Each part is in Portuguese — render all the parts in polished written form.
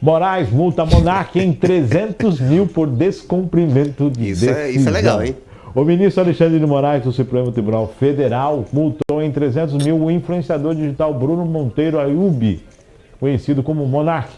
Moraes multa Monark em 300 mil por descumprimento de decisão. Isso é legal, hein? O ministro Alexandre de Moraes, do Supremo Tribunal Federal, multou em 300 mil o influenciador digital Bruno Monteiro Ayub, conhecido como Monark,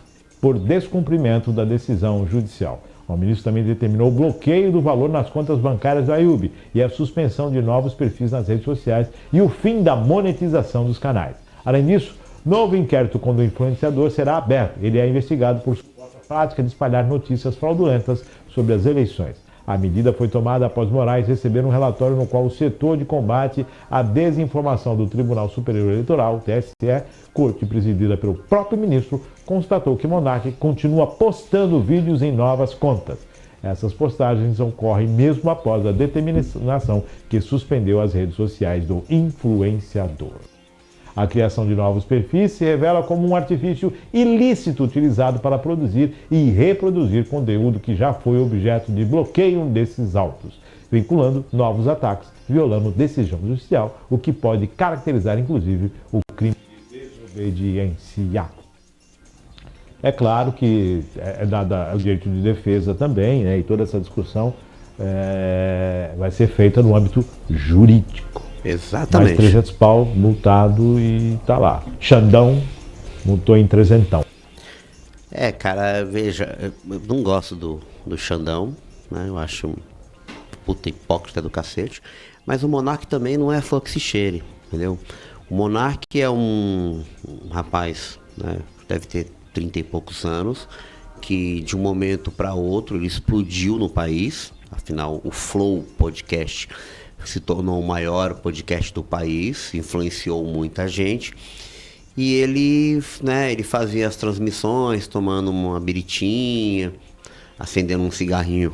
por descumprimento da decisão judicial. O ministro também determinou o bloqueio do valor nas contas bancárias do Ayub e a suspensão de novos perfis nas redes sociais e o fim da monetização dos canais. Além disso, novo inquérito contra o influenciador será aberto. Ele é investigado por suposta prática de espalhar notícias fraudulentas sobre as eleições. A medida foi tomada após Moraes receber um relatório no qual o setor de combate à desinformação do Tribunal Superior Eleitoral, TSE, corte presidida pelo próprio ministro, constatou que Monark continua postando vídeos em novas contas. Essas postagens ocorrem mesmo após a determinação que suspendeu as redes sociais do influenciador. A criação de novos perfis se revela como um artifício ilícito utilizado para produzir e reproduzir conteúdo que já foi objeto de bloqueio desses autos, vinculando novos ataques, violando decisão judicial, o que pode caracterizar, inclusive, o crime de desobediência. É claro que é dado o direito de defesa também, né, e toda essa discussão vai ser feita no âmbito jurídico. Exatamente. Mais 300 pau, multado e tá lá. Xandão, multou em 300. Cara, veja, eu não gosto do Xandão, né? Eu acho um puta hipócrita do cacete. Mas o Monark também não é flor que se cheire, entendeu? O Monark é um rapaz, né? Deve ter 30 e poucos anos, que de um momento para outro ele explodiu no país. Afinal, o Flow Podcast se tornou o maior podcast do país, influenciou muita gente. E ele, né, ele fazia as transmissões tomando uma biritinha, acendendo um cigarrinho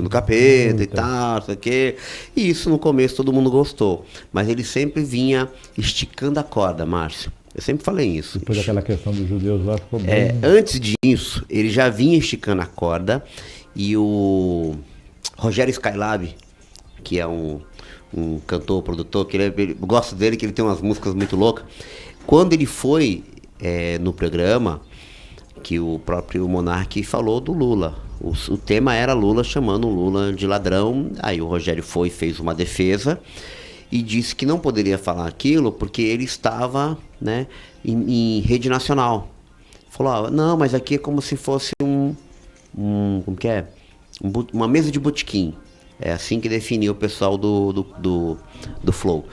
no capeta e tal, não sei o quê. E isso no começo todo mundo gostou. Mas ele sempre vinha esticando a corda, Márcio. Eu sempre falei isso. Depois daquela questão dos judeus lá ficou bem... Antes disso, ele já vinha esticando a corda. E o Rogério Skylab, que é um cantor, produtor, que eu gosto dele, que ele tem umas músicas muito loucas. Quando ele foi no programa, que o próprio Monark falou do Lula. O tema era Lula, chamando o Lula de ladrão. Aí o Rogério fez uma defesa e disse que não poderia falar aquilo porque ele estava, né, em rede nacional. Falou, não, mas aqui é como se fosse como que é? Uma mesa de botequim. É assim que definiu o pessoal do Flow.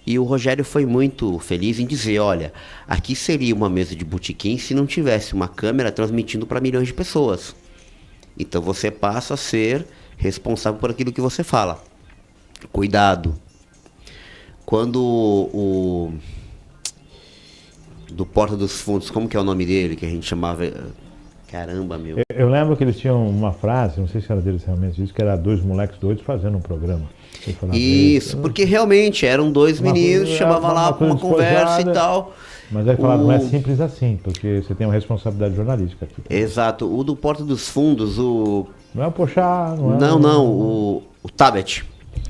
E o Rogério foi muito feliz em dizer, olha, aqui seria uma mesa de botequim se não tivesse uma câmera transmitindo para milhões de pessoas. Então você passa a ser responsável por aquilo que você fala. Cuidado. Quando do Porta dos Fundos, como que é o nome dele, que a gente chamava... Caramba, meu. Eu lembro que eles tinham uma frase, não sei se era deles realmente isso, que era dois moleques doidos fazendo um programa. Isso, porque realmente eram dois meninos, chamavam lá para uma conversa e tal. Mas aí falaram, não é simples assim, porque você tem uma responsabilidade jornalística aqui. Exato, o do Porta dos Fundos, Não é o Pochá, o Tabet.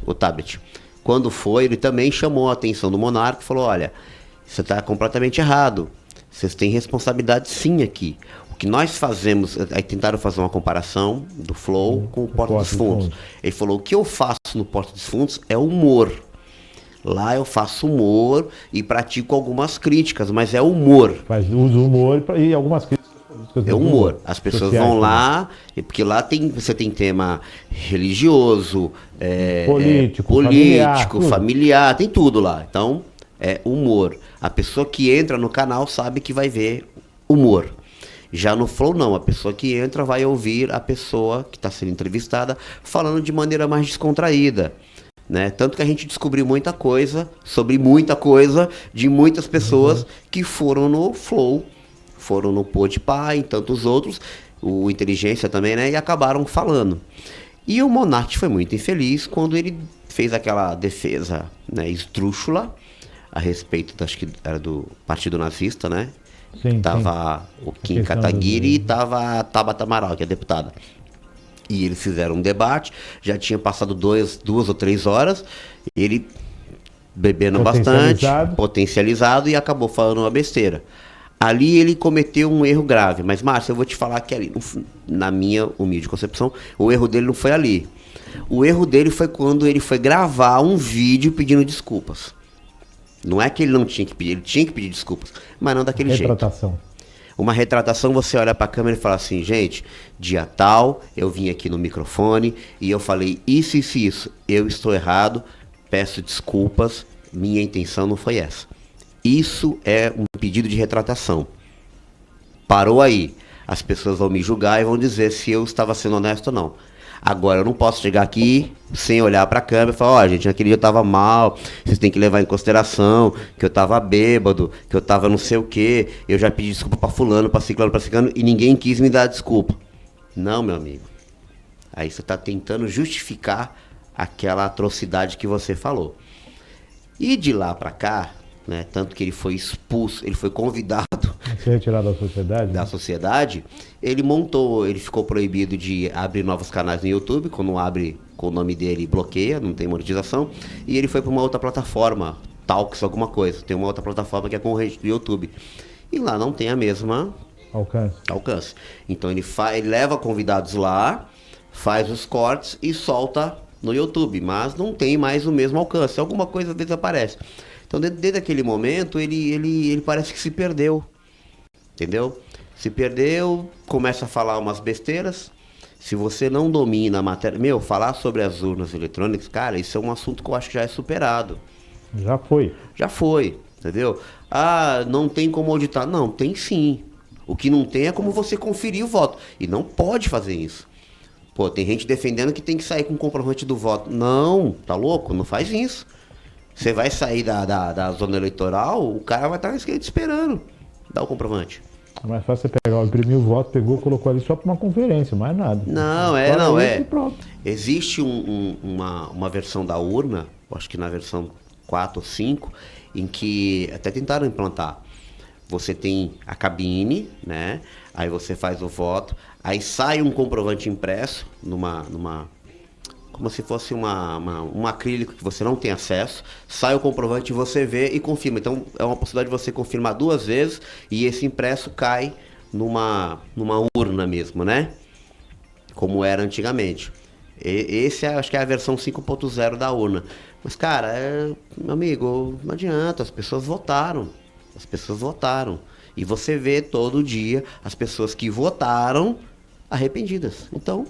O Tabet. Quando foi, ele também chamou a atenção do Monark e falou, olha, você está completamente errado. Vocês têm responsabilidade sim aqui. O que nós fazemos, aí tentaram fazer uma comparação do Flow com o Porta dos Fundos. Ele falou, o que eu faço no Porta dos Fundos é humor. Lá eu faço humor e pratico algumas críticas, mas é humor. Faz uso do humor e algumas críticas. É humor. As pessoas vão lá, porque lá você tem tema religioso, político, familiar, tem tudo lá. Então, é humor. A pessoa que entra no canal sabe que vai ver humor. Já no Flow não, a pessoa que entra vai ouvir a pessoa que está sendo entrevistada falando de maneira mais descontraída, né? Tanto que a gente descobriu muita coisa sobre muita coisa de muitas pessoas que foram no Flow, foram no Podpah e tantos outros, o Inteligência também, né? E acabaram falando. E o Monark foi muito infeliz quando ele fez aquela defesa, né, esdrúxula a respeito, acho que era do Partido Nazista, né? Sim, tava o Kim Kataguiri e tava a Tabata Amaral, que é deputada. E eles fizeram um debate, já tinha passado 2 ou 3 horas, ele bebendo bastante, potencializado, e acabou falando uma besteira. Ali ele cometeu um erro grave, mas Márcio, eu vou te falar que ali, na minha humilde concepção, o erro dele não foi ali. O erro dele foi quando ele foi gravar um vídeo pedindo desculpas. Não é que ele não tinha que pedir, ele tinha que pedir desculpas, mas não daquele jeito. Retratação. Uma retratação, você olha pra câmera e fala assim, gente, dia tal, eu vim aqui no microfone e eu falei isso, isso e isso. Eu estou errado, peço desculpas, minha intenção não foi essa. Isso é um pedido de retratação. Parou aí. As pessoas vão me julgar e vão dizer se eu estava sendo honesto ou não. Agora, eu não posso chegar aqui sem olhar para a câmera e falar, ó, gente, naquele dia eu estava mal, vocês têm que levar em consideração que eu estava bêbado, que eu estava não sei o quê, eu já pedi desculpa para fulano, para ciclano, e ninguém quis me dar desculpa. Não, meu amigo. Aí você está tentando justificar aquela atrocidade que você falou. E de lá para cá, né, tanto que ele foi expulso, ele foi convidado Se retirar da sociedade? da sociedade, ele ficou proibido de abrir novos canais no YouTube, quando abre com o nome dele bloqueia, não tem monetização, e ele foi para uma outra plataforma, Talks alguma coisa, tem uma outra plataforma que é concorrente do YouTube, e lá não tem a mesma alcance. Então ele leva convidados lá, faz os cortes e solta no YouTube, mas não tem mais o mesmo alcance, alguma coisa às vezes aparece. Então, desde aquele momento, ele parece que se perdeu, entendeu? Se perdeu, começa a falar umas besteiras. Se você não domina a matéria... falar sobre as urnas eletrônicas, cara, isso é um assunto que eu acho que já é superado. Já foi. Já foi, entendeu? Ah, não tem como auditar. Não, tem sim. O que não tem é como você conferir o voto. E não pode fazer isso. Pô, tem gente defendendo que tem que sair com o comprovante do voto. Não, tá louco? Não faz isso. Você vai sair da zona eleitoral, o cara vai estar na esquerda esperando. Dá o comprovante. É mais fácil você pegar, imprimir o voto, pegou, colocou ali só para uma conferência, mais nada. Não, Pronto. Existe uma versão da urna, acho que na versão 4 ou 5, em que até tentaram implantar. Você tem a cabine, né? Aí você faz o voto, aí sai um comprovante impresso como se fosse um acrílico que você não tem acesso, sai o comprovante, você vê e confirma. Então, é uma possibilidade de você confirmar 2 vezes e esse impresso cai numa urna mesmo, né? Como era antigamente. Esse acho que é a versão 5.0 da urna. Mas, cara, meu amigo, não adianta, as pessoas votaram. E você vê todo dia as pessoas que votaram arrependidas. Então,